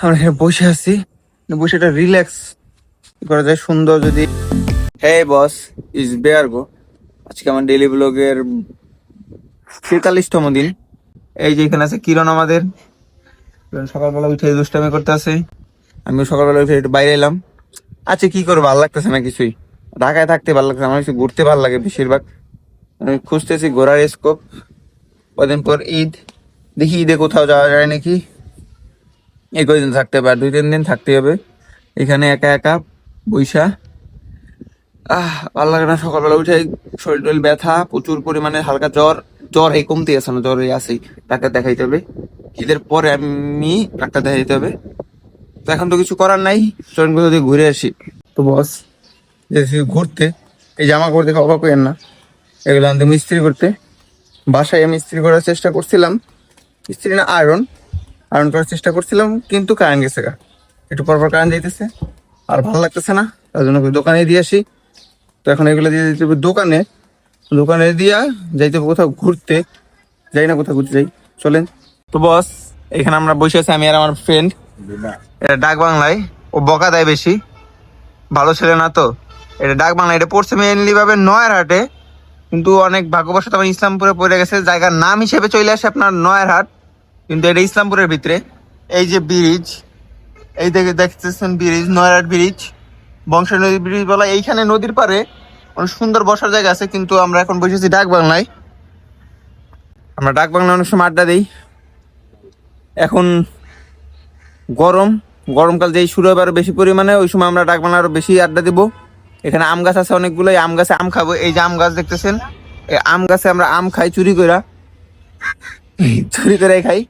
আমরা এখানে বসে আছি, বসে একটা রিল্যাক্স করা যায় সুন্দর যদি। হ্যাঁ বস, ইজ বেয়ার গো। আজকে আমার ডেইলি ব্লগের 43তম দিন। এই যে এখানে আছে কিরণ আমাদের। কিরণ সকালবেলা উঠে দুষ্টামি করতে আছে, আমিও সকালবেলা উঠে একটু বাইরে এলাম। আচ্ছা কি করবো, ভালো লাগতেছে না কিছুই। ঢাকায় থাকতে ভালো লাগছে, আমার কিছু ঘুরতে ভালো লাগে বেশিরভাগ। আমি খুঁজতেছি ঘোরার স্কোপ। কদিন পর ঈদ, দেখি ঈদে কোথাও যাওয়া যায় নাকি। এই কদিন থাকতে হবে, আর 2-3 দিন থাকতে হবে এখানে একা একা বইসা। ভালো লাগে না, সকালবেলা উঠে শরীর টরীর ব্যথা প্রচুর পরিমাণে, হালকা জ্বর। জ্বর এই কমতে আছে না, জ্বর এই আছেই। ডাক্তার দেখাইতে হবে, ঈদের পরে আমি ডাক্তার দেখাইতে হবে। তো এখন তো কিছু করার নাই, চলুন কোথাও দিয়ে ঘুরে আসি। তো বস যে ঘুরতে, এই জামা কাপড় দেখে অবাক হইয়েন না, এগুলো আনতে ইস্ত্রি করতে। বাসায় আমি ইস্ত্রি করার চেষ্টা করছিলাম, ইস্ত্রি না আয়রন, আয়রন করার চেষ্টা করছিলাম, কিন্তু কারেন্ট গেছে গা। একটু পরপর কারেন্ট যাইতেছে, আর ভালো লাগতেছে না, তার জন্য দোকানে দিয়ে আসি। তো এখন এগুলো দিয়ে দিতে হবে দোকানে, দোকানে দিয়া যাইতে হবে কোথাও ঘুরতে। যাই না, কোথাও ঘুরতে যাই, চলেন। তো বস এখানে আমরা বসে আছি, আমি আর আমার ফ্রেন্ড। এটা ডাক বাংলায়, ও বকা দেয় বেশি, ভালো ছেলে না তো। এটা ডাক বাংলা, এটা পড়ছে মেইনলি ভাবে নয়ারহাটে, কিন্তু অনেক ভাগ্যবশত আমার ইসলামপুরে পড়ে গেছে। জায়গার নাম হিসেবে চলে আসে আপনার নয়ারহাট, কিন্তু এটা ইসলামপুরের ভিতরে। এই যে ব্রিজ, এই দেখে দেখতেছেন ব্রিজ, নয়ারহাট ব্রিজ, বংশ নদী ব্রিজ বলা। এইখানে নদীর পারে অনেক সুন্দর বসার জায়গা আছে, কিন্তু আমরা এখন বসেছি ডাক বাংলায়। আমরা ডাক বাংলায় অনেক সময় আড্ডা দিই। এখন গরম, গরমকাল যেই শুরু হবে আরো বেশি পরিমাণে, ওই সময় আমরা ডাক বাংলা আরো বেশি আড্ডা দিব। এখানে আম গাছ আছে অনেকগুলো, এই আম গাছে আম খাবো। এই যে আম গাছ দেখতেছেন, এই আম গাছে আমরা আম খাই চুরি করে, চুরি করে খাই।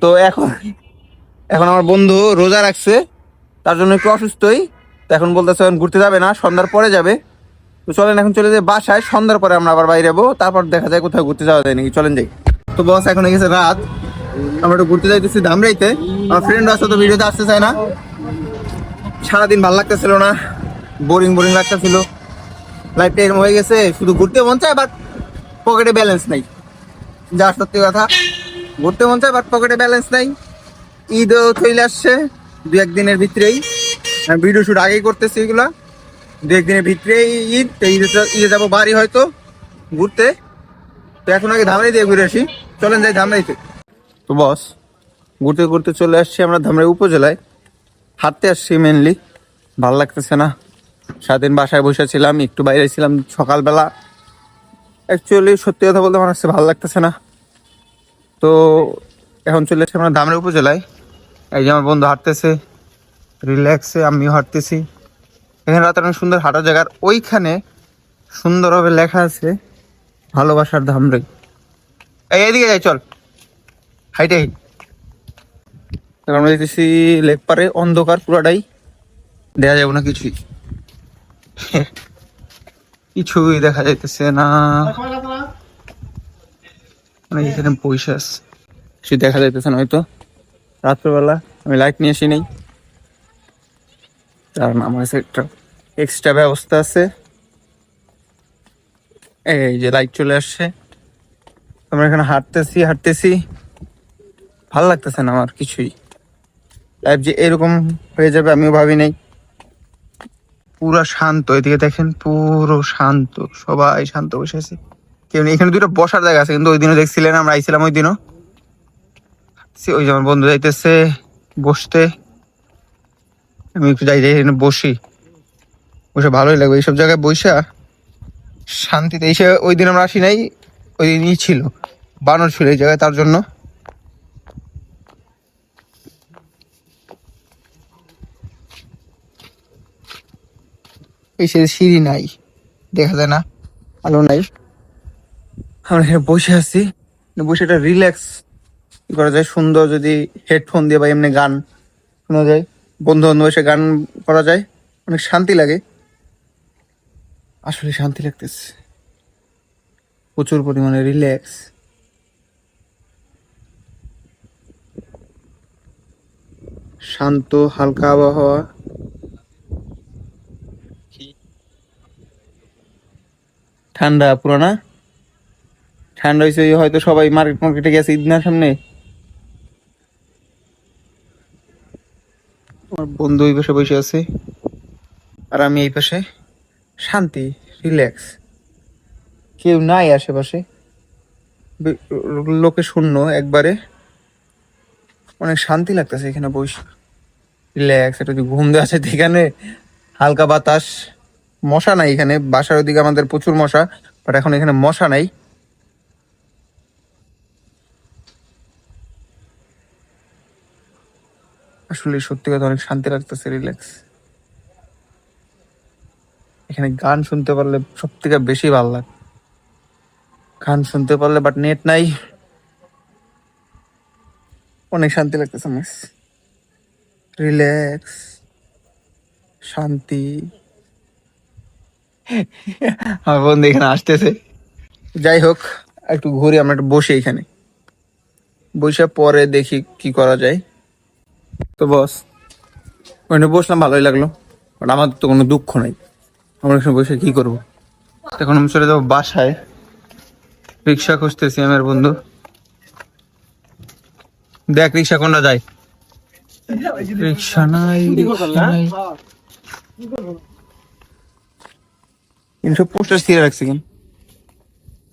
তো এখন এখন আমার বন্ধু রোজা রাখছে, তার জন্য একটু অসুস্থই। তো এখন বলতেছে এখন ঘুরতে যাবে না, সন্ধ্যার পরে যাবে। তো চলেন এখন চলে যাই বাসায়, সন্ধ্যার পরে আমরা আবার বাইরে যাবো, তারপর দেখা যায় কোথাও ঘুরতে যাওয়া যায় নাকি, চলেন যাই। তো বস এখন হয়ে গেছে রাত, আমরা একটু ঘুরতে যাইতেছি ধামরাইতে। আমার ফ্রেন্ড আছে, তো ভিডিওতে আসতে চায় না। সারাদিন ভালো লাগতেছিল না, বোরিং বোরিং লাগতেছিল। লাইফটা এরকম হয়ে গেছে, শুধু ঘুরতে মন চায় বাট পকেটে ব্যালেন্স নাই। যা সত্যি কথা, ঘুরতে মন চায় বাট পকেটে ব্যালেন্স নাই। ঈদও চলে আসছে 2-1 দিনের ভিতরেই, ভিডিও শুট আগেই করতেছি এগুলা। 2-1 দিনের ভিতরেই ঈদ, তো ঈদে যাবো বাড়ি হয়তো ঘুরতে। তো এখন আগে ধামরাই দিয়ে ঘুরে আসি, চলেন যাই ধামরাইতে। তো বস ঘুরতে ঘুরতে চলে আসছি আমরা ধামরাই উপজেলায়। হাঁটতে আসছি মেনলি, ভালো লাগতেছে না। সারাদিন বাসায় বসেছিলাম, একটু বাইরে ছিলাম সকালবেলা। অ্যাকচুয়ালি সত্যি কথা বলতে আমার কাছে ভালো লাগতেছে না। তো এখন চলে এসেছি আমরা ধামরাই উপজেলায়। এই যে আমার বন্ধু হাঁটতেছে রিল্যাক্সে, আমিও হাঁটতেছি। এখানে রাতে অনেক সুন্দর হাঁটার জায়গার, ওইখানে সুন্দরভাবে লেখা আছে ভালোবাসার ধামরাই। এইদিকে যাই, চল হাইটে। আমরা দেখতেছি লেক পারে অন্ধকার পুরাটাই, দেখা যাবে না কিছুই, কিছুই দেখা যাইতেছে না। মানে এখানে পয়সা আছে, কিছু দেখা যাইতেছে না হয়তো। রাত্রবেলা আমি লাইট নিয়ে আসি নাই, কারণ আমার কাছে একটা এক্সট্রা ব্যবস্থা আছে। এই যে লাইট চলে আসছে, আমরা এখানে হাঁটতেছি হাঁটতেছি, ভালো লাগতেছে না আমার কিছুই। লাইফ যে এরকম হয়ে যাবে আমিও ভাবি নাই। পুরো শান্ত, এদিকে দেখেন পুরো শান্ত, সবাই শান্ত বসে আছে, কেউ নেই। এখানে দুটো বসার জায়গা আছে, কিন্তু ওই দিনও দেখছিলেন, আমরা আইছিলাম ওই দিনও। ওই যে আমার বন্ধু যাইতেছে বসতে, আমি একটু যাই যাই এখানে বসি, বসে ভালোই লাগবে এইসব জায়গায় বসা শান্তিতে। এসে ওই দিন আমরা আসি নাই, ওই দিনই ছিল বানর ছিল এই জায়গায়, তার জন্য। এই সে সিঁড়ি নাই, দেখা যায় না, আলো নাই। আমরা এখানে বসে আছি, বসে একটা রিল্যাক্স করা যায় সুন্দর, যদি হেডফোন দিয়ে বা এমনি গান শোনা যায়, বন্ধু বান্ধব এসে গান করা যায়, অনেক শান্তি লাগে। আসলে শান্তি লাগতেছে, প্রচুর পরিমাণে রিল্যাক্স, শান্ত হালকা আবহাওয়া। ঠান্ডা পুরো না, ঠান্ডা হয়েছে হয়তো, সবাই মার্কেটে গেছে ঈদ না সামনে। আমার বন্ধু ওই পাশে বসে আছে আর আমি এই পাশে, শান্তি, রিল্যাক্স, কেউ নাই আশেপাশে, লোকে শূন্য একবারে, অনেক শান্তি লাগতেছে এখানে বসে, রিল্যাক্স, একটা যদি ঘুম দেওয়া আছে এখানে, হালকা বাতাস, মশা নাই এখানে, বাসার ওদিকে আমাদের প্রচুর মশা, বাট এখন এখানে মশা নাই। আসলে সত্যি কথা অনেক শান্তি লাগতেছে, রিল্যাক্স। এখানে গান শুনতে পারলে সব থেকে বেশি ভালো লাগে, গান শুনতে পারলে, বাট নেট নাই, অনেক শান্তি লাগতেছে আমার, রিল্যাক্স, শান্তি। আমার বন্ধু এখানে আসতেছে, যাই হোক একটু ঘুরি, আমরা একটু বসে এখানে, বসে পরে দেখি কি করা যায়। তো বস, ওখানে বসলাম, ভালোই লাগলো, বাট আমার তো কোনো দুঃখ নাই, আমরা এখানে বসে কি করবো। এখন আমি চলে যাবো বাসায়, রিক্সা খুঁজতেছি আমার বন্ধু, দেখ রিক্সা কোনটা যায়, রিক্সা নাই, রিক্সা নাই। কিন্তু পোস্টার ছিঁড়ে রাখছি কেন,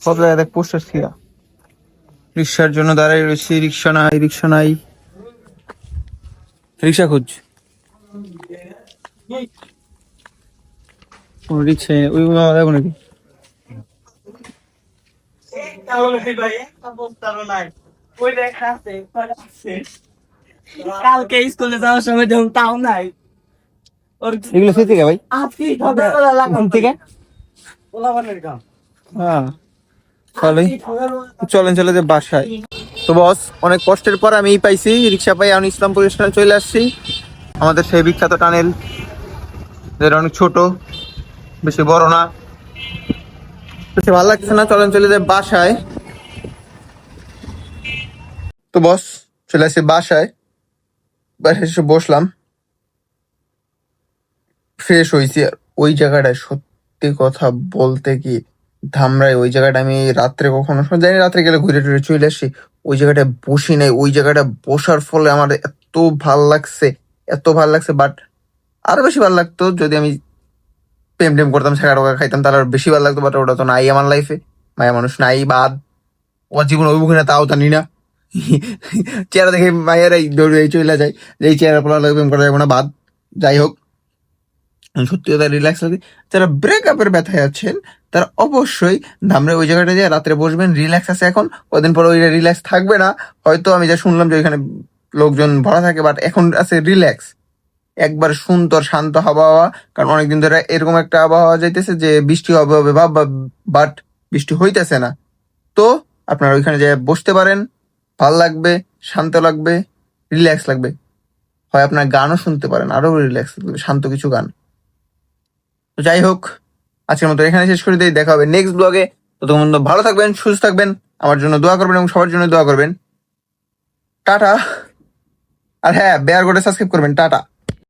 সব জায়গায় দেখ পোস্টার ছিঁড়া, রিক্সার জন্য দাঁড়াই রয়েছি, রিক্সা নাই, রিক্সা নাই, রিক্সা খুঁজ, কোনো রিক্সা ওই দেখো নাকি, কালকে স্কুলে যাওয়ার সময় যখন তাও নাই এগুলো সে থেকে ভাই, থেকে হ্যাঁ, তাহলেই চলেন চলে যে বাসায়। তো বস, অনেক কষ্টের পর আমি পাইছি রিক্সা পাই, আমি ইসলামপুর স্টেশনে চলে আসছি, আমাদের সেই বিখ্যাত টানেল, যেটা অনেক ছোট, বেশি বড় না, বেশি ভালো লাগছে না, চলেন চলে যায় বাসায়। তো বস চলে আসছি বাসায়, বাসায় এসে বসলাম, ফ্রেশ হয়েছি। আর ওই জায়গাটায় সত্যি কথা বলতে কি, ধামরাই ওই জায়গাটা আমি রাত্রে কখনো জানি, রাত্রে গেলে ঘুরে টুরে চলে আসি, ওই জায়গাটায় বসি নাই, ওই জায়গাটা বসার ফলে আমার এত ভাল লাগছে, এত ভাল লাগছে, বাট আরো বেশি ভালো লাগতো যদি আমি প্রেম টেম করতাম, ছাড়া টোকা খাইতাম, তাহলে আরো বেশি ভালো লাগতো, বাট ওটা তো নাই আমার লাইফে, মায়া মানুষ নাই, বাদ ওর জীবন অভিমুখী না, তাও জানি না, চেহারা দেখে মায়েরাই দৌড়ে চলে যায়, যে এই চেহারা পড়া লাগে প্রেম করা যাবে না, বাদ। যাই হোক, সত্যি কথা রিল্যাক্স লাগে, যারা ব্রেকআপের ব্যথায় আছেন তারা অবশ্যই ধামরে ওই জায়গাটা দিয়ে রাত্রে বসবেন, রিল্যাক্স আছে এখন, কদিন পরে ওই রিল্যাক্স থাকবে না, হয়তো আমি যা শুনলাম যে ওইখানে লোকজন ভরা থাকে, বাট এখন আছে রিল্যাক্স, একবার সুন্দর শান্ত আবহাওয়া, কারণ অনেকদিন ধরে এরকম একটা আবহাওয়া যাইতেছে যে বৃষ্টি হবে হবে ভাব, বাট বৃষ্টি হইতেছে না। তো আপনারা ওইখানে যে বসতে পারেন, ভাল লাগবে, শান্ত লাগবে, রিল্যাক্স লাগবে, হয় আপনার গানও শুনতে পারেন, আরো রিল্যাক্স লাগবে, শান্ত কিছু গান। তো যাই হোক, আজকের মতো এখানে শেষ করে দিই, দেখা হবে নেক্সট ব্লগে, ততক্ষণ ভালো থাকবেন, সুস্থ থাকবেন, আমার জন্য দোয়া করবেন এবং সবার জন্য দোয়া করবেন। টাটা। আর হ্যাঁ, বেয়ার করে সাবস্ক্রাইব করবেন, টাটা।